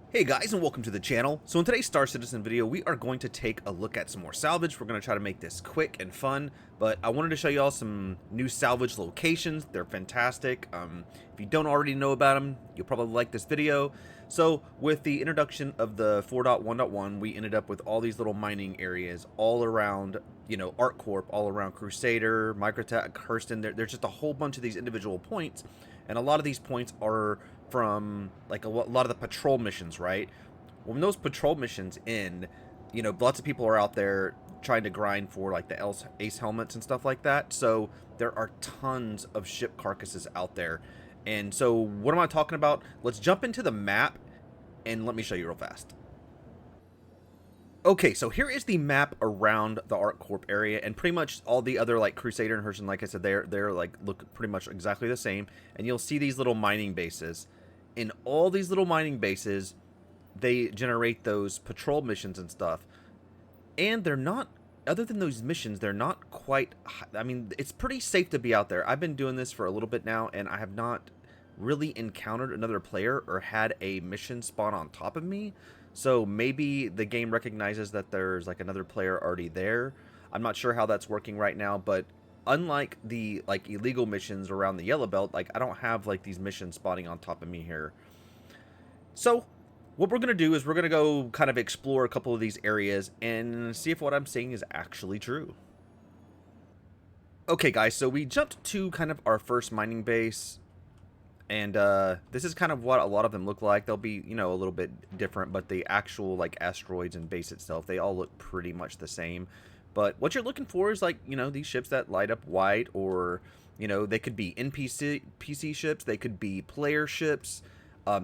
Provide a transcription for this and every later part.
Hey guys, and welcome to the channel. So in today's Star Citizen video, we are going to take a look at some more salvage. We're going to try to make this quick and fun, but I wanted to show you all some new salvage locations. They're fantastic. If you don't already know about them, you'll probably like this video. So with the introduction of the 4.1.1, we ended up with all these little mining areas all around, ArcCorp, all around Crusader, Microtech, Hurston. There's just a whole bunch of these individual points, and a lot of these points are from like a lot of the patrol missions, right? When those patrol missions end, lots of people are out there trying to grind for like the ace helmets and stuff like that. So there are tons of ship carcasses out there. And so what am I talking about? Let's jump into the map and let me show you real fast. Okay, so here is the map around the ArcCorp area, and pretty much all the other like Crusader and Hurston, like I said, they're like look pretty much exactly the same. And you'll see these little mining bases. In all these little mining bases, they generate those patrol missions and stuff. And they're not, other than those missions, they're not quite, I mean, it's pretty safe to be out there. I've been doing this for a little bit now, and I have not really encountered another player or had a mission spawn on top of me. So maybe the game recognizes that there's like another player already there. I'm not sure how that's working right now, but unlike the like illegal missions around the yellow belt, like I don't have like these missions spawning on top of me here. So what we're gonna do is we're gonna go kind of explore a couple of these areas and see if what I'm saying is actually true. Okay guys, so we jumped to kind of our first mining base, and this is kind of what a lot of them look like. They'll be, a little bit different, but the actual like asteroids and base itself, they all look pretty much the same. But what you're looking for is like, these ships that light up white, or, they could be NPC ships, they could be player ships.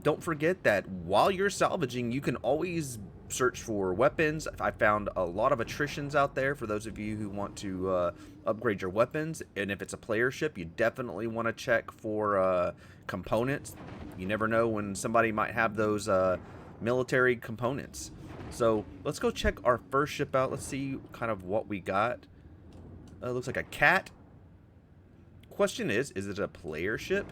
Don't forget that while you're salvaging, you can always search for weapons. I found a lot of attritions out there for those of you who want to upgrade your weapons. And if it's a player ship, you definitely want to check for components. You never know when somebody might have those military components. So let's go check our first ship out. Let's see kind of what we got. Looks like a cat. Question is it a player ship?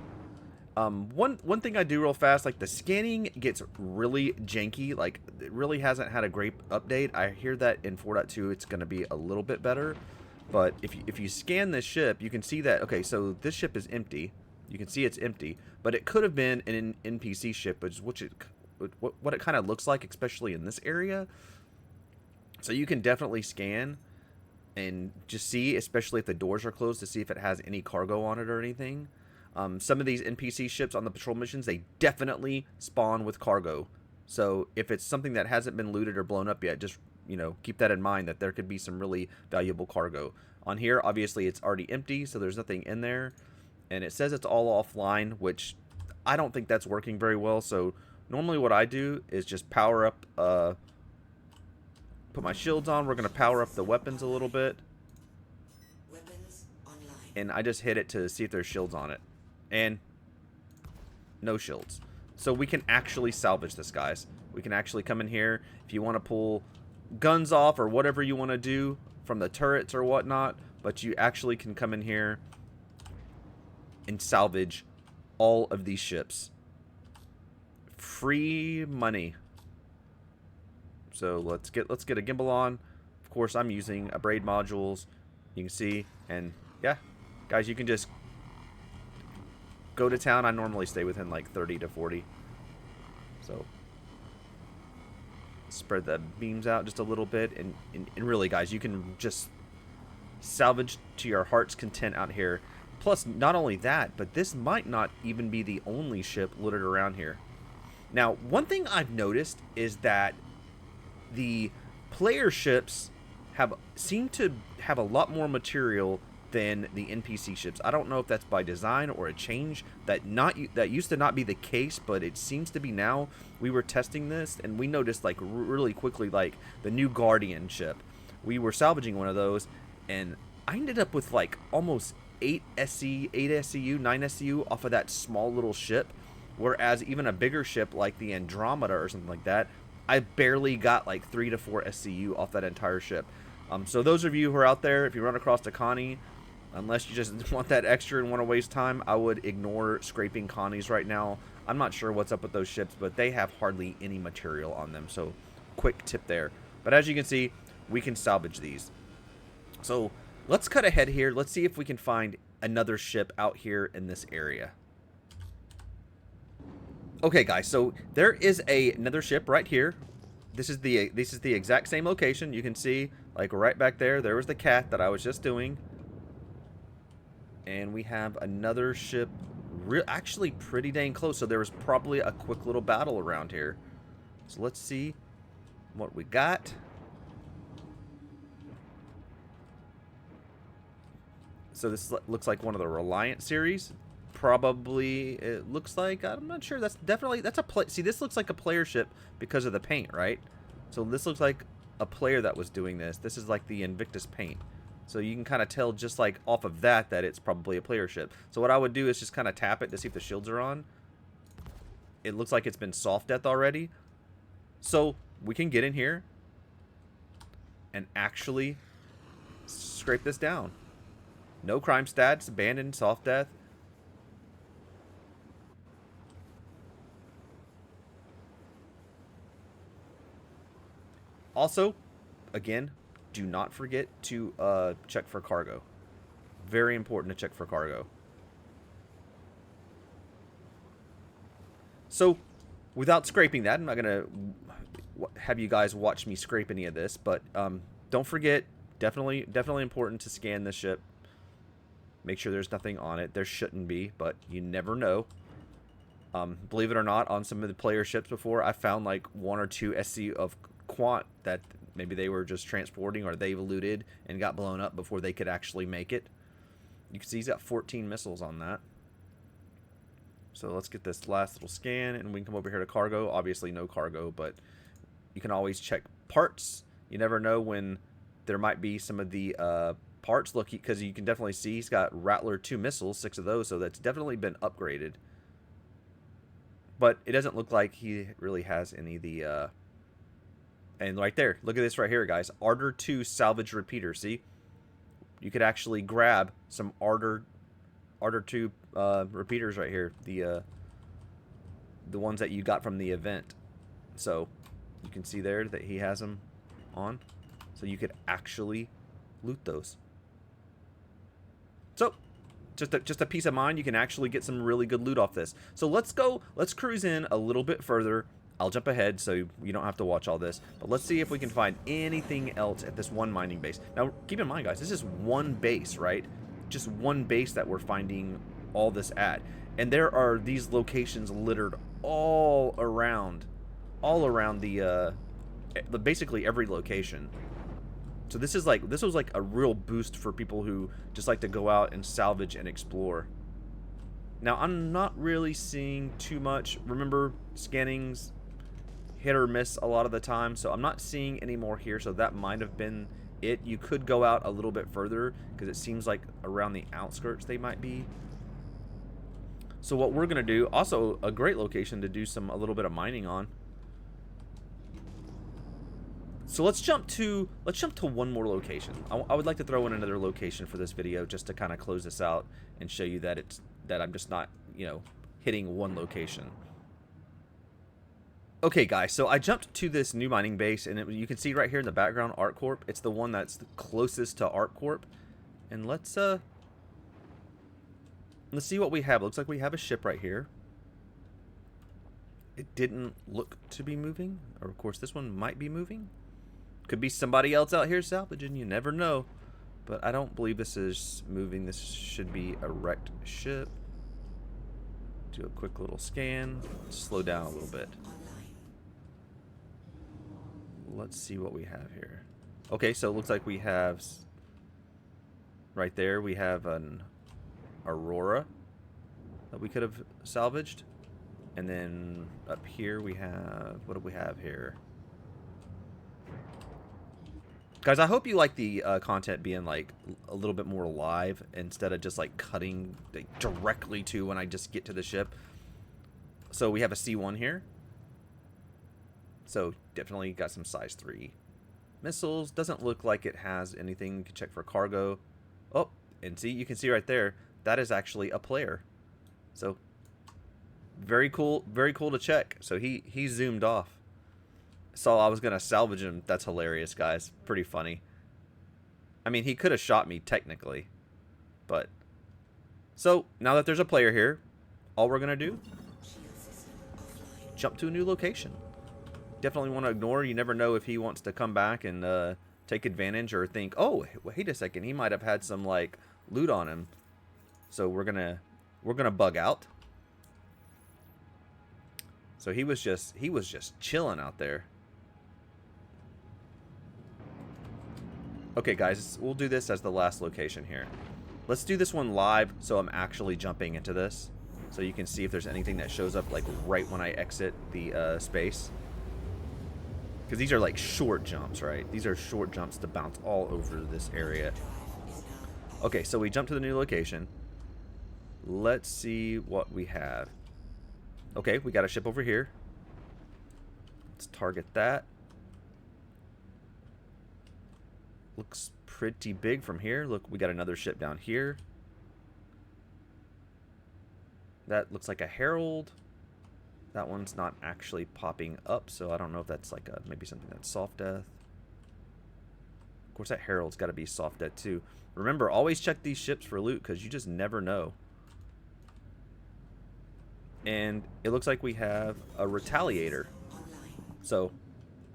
One thing I do real fast, like the scanning gets really janky. Like it really hasn't had a great update. I hear that in 4.2 it's going to be a little bit better. But if you scan this ship, you can see that, okay, so this ship is empty. You can see it's empty, but it could have been an NPC ship, what it kind of looks like, especially in this area. So you can definitely scan and just see, especially if the doors are closed, to see if it has any cargo on it or anything. Some of these NPC ships on the patrol missions, they definitely spawn with cargo. So if it's something that hasn't been looted or blown up yet, just, keep that in mind, that there could be some really valuable cargo. On here, obviously, it's already empty, so there's nothing in there. And it says it's all offline, which I don't think that's working very well. So normally what I do is just power up, put my shields on. We're going to power up the weapons a little bit. And I just hit it to see if there's shields on it. And no shields. So we can actually salvage this, guys. We can actually come in here. If you want to pull guns off or whatever you want to do from the turrets or whatnot, but you actually can come in here and salvage all of these ships. Free money. So let's get a gimbal on. Of course, I'm using a braid modules. You can see, and yeah, guys, you can just go to town. I normally stay within like 30 to 40. So spread the beams out just a little bit, and really, guys, you can just salvage to your heart's content out here. Plus, not only that, but this might not even be the only ship littered around here. Now, one thing I've noticed is that the player ships seem to have a lot more material than the NPC ships. I don't know if that's by design or a change that used to not be the case, but it seems to be now. We were testing this and we noticed like really quickly, like the new Guardian ship. We were salvaging one of those, and I ended up with like almost 8 SCU, 9 SCU off of that small little ship, whereas even a bigger ship like the Andromeda or something like that, I barely got like 3 to 4 SCU off that entire ship. So those of you who are out there, if you run across a Connie, unless you just want that extra and want to waste time, I would ignore scraping Connies right now. I'm not sure what's up with those ships, but they have hardly any material on them. So, quick tip there. But as you can see, we can salvage these. So, let's cut ahead here. Let's see if we can find another ship out here in this area. Okay, guys, so there is another ship right here. This is the exact same location. You can see, like, right back there, there was the cat that I was just doing. And we have another ship actually pretty dang close. So there was probably a quick little battle around here. So let's see what we got. So this looks like one of the Reliant series. Probably, it looks like, I'm not sure. That's a play. See, this looks like a player ship because of the paint, right? So this looks like a player that was doing this. This is like the Invictus paint. So you can kind of tell just like off of that it's probably a player ship. So what I would do is just kind of tap it to see if the shields are on. It looks like it's been soft death already. So we can get in here and actually scrape this down. No crime stats, abandoned, soft death. Also, again, do not forget to check for cargo. Very important to check for cargo. So, without scraping that, I'm not going to have you guys watch me scrape any of this, but don't forget, definitely important to scan this ship. Make sure there's nothing on it. There shouldn't be, but you never know. Believe it or not, on some of the player ships before, I found like 1 or 2 SC of Quant that maybe they were just transporting or they've looted and got blown up before they could actually make it. You can see he's got 14 missiles on that. So let's get this last little scan and we can come over here to cargo. Obviously no cargo, but you can always check parts. You never know when there might be some of the parts. Look, because you can definitely see he's got Rattler 2 missiles, 6 of those, so that's definitely been upgraded. But it doesn't look like he really has any of the... and right there, look at this right here, guys. Ardor 2 salvage repeater, see? You could actually grab some Ardor 2 repeaters right here. The ones that you got from the event. So, you can see there that he has them on. So you could actually loot those. So, just a peace of mind. You can actually get some really good loot off this. So let's cruise in a little bit further. I'll jump ahead so you don't have to watch all this. But let's see if we can find anything else at this one mining base. Now, keep in mind, guys, this is one base, right? Just one base that we're finding all this at. And there are these locations littered all around the basically every location. So this was like a real boost for people who just like to go out and salvage and explore. Now, I'm not really seeing too much. Remember, scanning's hit or miss a lot of the time, so I'm not seeing any more here, so that might have been it. You could go out a little bit further, because it seems like around the outskirts they might be. So what we're going to do, also a great location to do a little bit of mining on. So let's jump to one more location. I would like to throw in another location for this video just to kind of close this out and show you that I'm just not, hitting one location. Okay, guys, so I jumped to this new mining base, and you can see right here in the background ArcCorp. It's the one that's the closest to ArcCorp. And let's see what we have. It looks like we have a ship right here. It didn't look to be moving, or of course this one might be moving. Could be somebody else out here salvaging, you never know. But I don't believe this is moving. This should be a wrecked ship. Do a quick little scan. Slow down a little bit. Let's see what we have here. Okay, so it looks like we have... Right there, we have an Aurora that we could have salvaged. And then up here we have... What do we have here? Guys, I hope you like the content being like a little bit more live instead of just like cutting directly to when I just get to the ship. So we have a C1 here. So definitely got some size 3 missiles. Doesn't look like it has anything. You can check for cargo. Oh, and see, you can see right there, that is actually a player. So Very cool to check. So he zoomed off. Saw I was gonna salvage him. That's hilarious, guys. Pretty funny. I mean, he could have shot me technically, but so now that there's a player here, all we're gonna do, jump to a new location. Definitely want to ignore. You never know if he wants to come back and take advantage or think, oh, wait a second, he might have had some like loot on him. So we're gonna bug out. So he was just chilling out there. Okay, guys, we'll do this as the last location here. Let's do this one live, so I'm actually jumping into this, so you can see if there's anything that shows up like right when I exit the space. Because these are like short jumps, right? These are short jumps to bounce all over this area. Okay, so we jump to the new location. Let's see what we have. Okay, we got a ship over here. Let's target that. Looks pretty big from here. Look, we got another ship down here. That looks like a Herald. That one's not actually popping up, so I don't know if that's like a, maybe something that's soft death. Of course, that Herald's got to be soft death too. Remember, always check these ships for loot because you just never know. And it looks like we have a Retaliator. So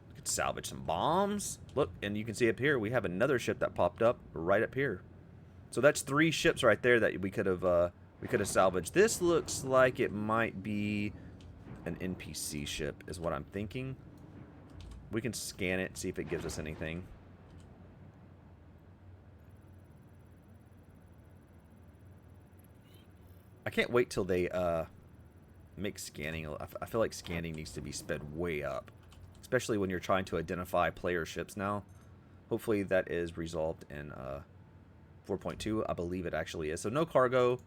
we could salvage some bombs. Look, and you can see up here we have another ship that popped up right up here. So that's 3 ships right there that we could have salvaged. This looks like it might be an NPC ship is what I'm thinking. We can scan it, see if it gives us anything. I can't wait till they make scanning. I feel like scanning needs to be sped way up, especially when you're trying to identify player ships now. Hopefully that is resolved in 4.2. I believe it actually is. So no cargo.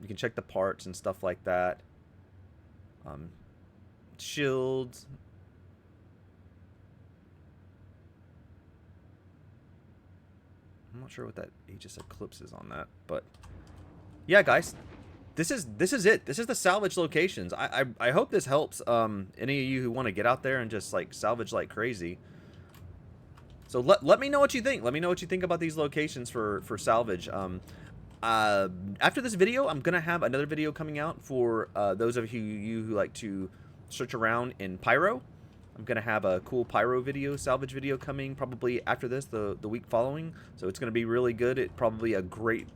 You can check the parts and stuff like that. Shields. I'm not sure what that Aegis Eclipse is on that, but yeah, guys, this is it. This is the salvage locations. I hope this helps any of you who want to get out there and just like salvage like crazy. So let me know what you think. Let me know what you think about these locations for salvage. After this video, I'm gonna have another video coming out for those of you who like to search around in Pyro. I'm gonna have a cool Pyro video, salvage video coming probably after this, the week following. So it's gonna be really good. It's probably a great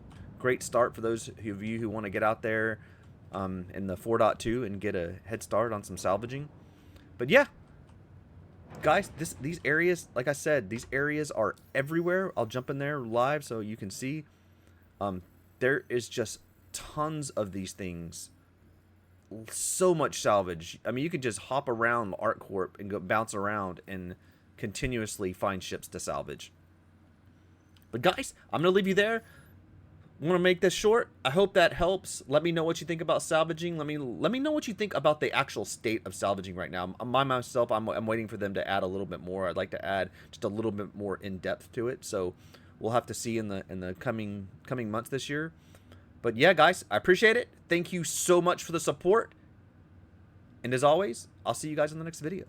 start for those of you who want to get out there in the 4.2 and get a head start on some salvaging. But yeah, guys, these areas, like I said, these areas are everywhere. I'll jump in there live so you can see. There is just tons of these things. So much salvage. I mean, you can just hop around the ArcCorp and go bounce around and continuously find ships to salvage. But guys, I'm gonna leave you there. I want to make this short. I hope that helps. Let me know what you think about salvaging. Let me know what you think about the actual state of salvaging right now. Myself, I'm waiting for them to add a little bit more. I'd like to add just a little bit more in depth to it. So we'll have to see in the coming months this year. But yeah, guys, I appreciate it. Thank you so much for the support. And as always, I'll see you guys in the next video.